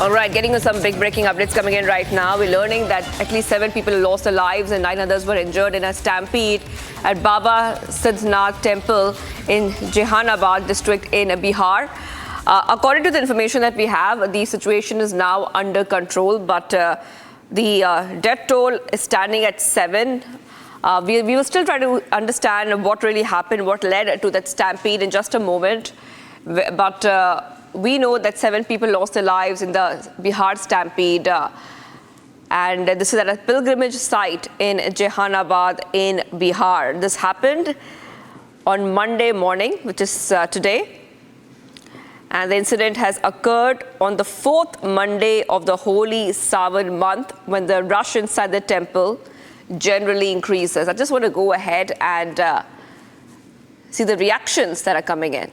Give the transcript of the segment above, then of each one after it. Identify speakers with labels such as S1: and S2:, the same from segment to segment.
S1: All right, getting to some big breaking updates coming in right now. We're learning that at least 7 people lost their lives and 9 others were injured in a stampede at Baba Siddhnath Temple in Jehanabad district in Bihar. According to the information that we have, the situation is now under control, but the death toll is standing at 7. We will still try to understand what really happened, what led to that stampede in just a moment. But we know that 7 people lost their lives in the Bihar stampede. And this is at a pilgrimage site in Jehanabad in Bihar. This happened on Monday morning, which is today. And the incident has occurred on the 4th Monday of the holy Sawan month, when the rush inside the temple generally increases. I just want to go ahead and see the reactions that are coming in.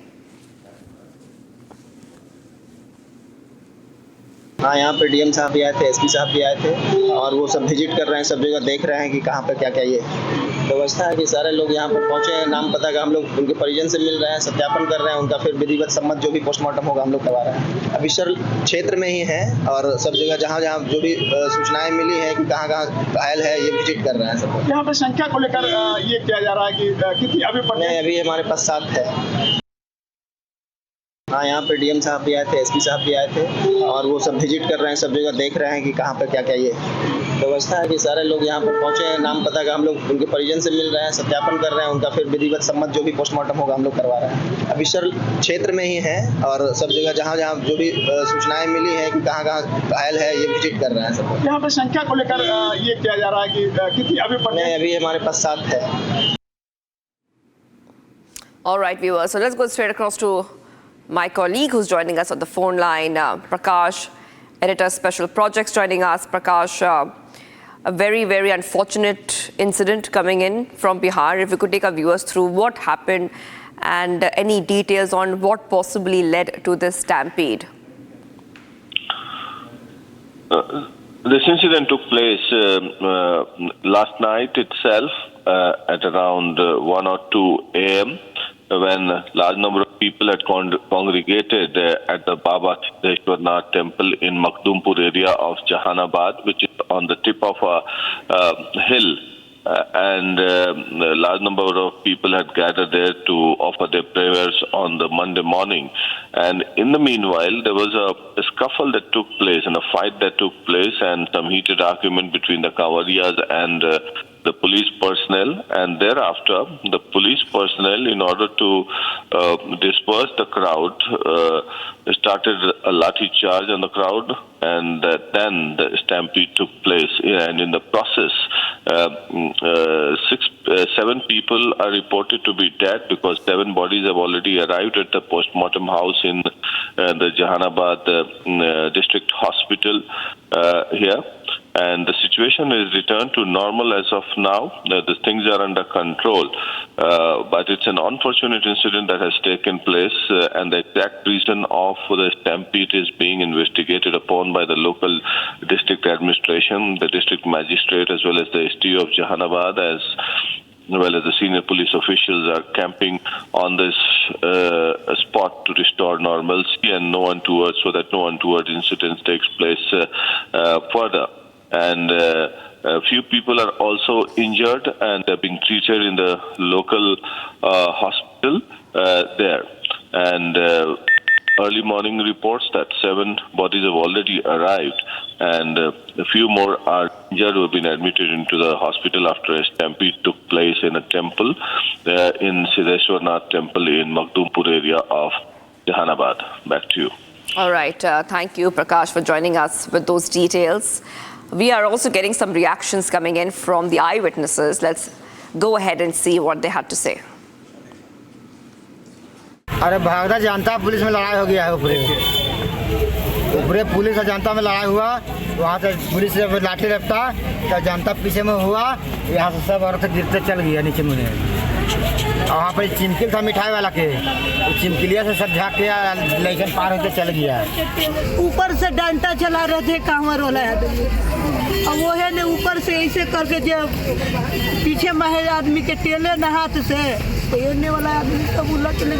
S2: हाँ, यहाँ पे DM साहब भी आए थे, SP साहब भी आए थे और वो सब विजिट कर रहे हैं, सब जगह देख रहे हैं कि कहाँ पे क्या क्या ये व्यवस्था है कि सारे लोग यहाँ पर पहुँचे हैं। नाम पता का हम लोग उनके परिजन से मिल रहे हैं, सत्यापन कर रहे हैं, उनका फिर विधिवत सम्मत जो भी पोस्टमार्टम होगा हम लोग करवा रहे हैं। अभी सर क्षेत्र में ही है और सब जगह जहाँ जहाँ जो भी सूचनाएं मिली है कि कहाँ कहाँ घायल है, ये विजिट कर रहे हैं सब।
S3: यहाँ पे संख्या को लेकर ये किया जा रहा है कि कितनी
S2: अभी हमारे पास 7 है। हाँ, यहाँ पे डीएम साहब भी आए थे, एसपी साहब भी आए थे और वो सब विजिट कर रहे हैं, सब जगह देख रहे हैं कि कहाँ पे क्या क्या ये व्यवस्था है कि सारे लोग यहाँ पर पहुँचे हैं। नाम पता का हम लोग उनके परिजन से मिल रहे हैं, सत्यापन कर रहे हैं, उनका फिर विधिवत सम्मत जो भी पोस्टमार्टम होगा हम लोग करवा रहे हैं। अभी सर क्षेत्र में ही है और सब जगह जहाँ जहाँ जो भी सूचनाएं मिली है कि कहाँ कहाँ घायल है, ये विजिट कर रहे हैं सब।
S3: यहाँ पे संख्या को लेकर ये किया जा रहा है कि कितनी
S2: अभी हमारे पास 7 है।
S1: All right, viewers. So let's go straight across to my colleague who's joining us on the phone line, Prakash, editor special projects, joining us. Prakash, a very, very unfortunate incident coming in from Bihar. If you could take our viewers through what happened and any details on what possibly led to this stampede.
S4: This incident took place last night itself at around 1 or 2 a.m. when a large number of people had congregated at the Baba Siddhnath Temple in Makhdumpur area of Jehanabad, which is on the tip of a hill. And a large number of people had gathered there to offer their prayers on the Monday morning. And in the meanwhile, there was a scuffle that took place and a fight that took place and some heated argument between the Kawariyas and the police personnel. And thereafter, the police personnel, in order to disperse the crowd, started a lathi charge on the crowd, and then the stampede took place. And in the process, 7 people are reported to be dead because 7 bodies have already arrived at the postmortem house in the Jehanabad district hospital here. And the situation is returned to normal as of now. The things are under control. But it's an unfortunate incident that has taken place, and the exact reason of the stampede is being investigated upon by the local district administration, the district magistrate, as well as the STO of Jehanabad, as well as the senior police officials are camping on this spot to restore normalcy and so that no untoward incidents takes place further. And a few people are also injured and they're being treated in the local hospital there. And early morning reports that 7 bodies have already arrived, and a few more are injured who have been admitted into the hospital after a stampede took place in a temple in Siddheshwarnath Temple in Makhdumpur area of Jehanabad. Back to you.
S1: All right. Thank you, Prakash, for joining us with those details. We are also getting some reactions coming in from the eyewitnesses. Let's go ahead and see what they had to say.
S5: अरे भागदा जानता police में लड़ाई हो गया है ऊपरे police और जनता में लड़ाई हुआ। वहाँ से पुलिस से लाठी रफ्ता तो जनता पीछे में हुआ, यहाँ से सब औरतें गिरते चल गया नीचे मुझे। और वहाँ पर चिमकिल था मिठाई वाला के, चिमकिलिया से सब झाँक के लेकिन पार होते चल गया।
S6: ऊपर से डंडा चला रहे थे कांवर वाला आदमी, और वो है ने ऊपर से ऐसे करके जो पीछे में आदमी के टेले न हाथ से, तो वाला आदमी सब उलट ले।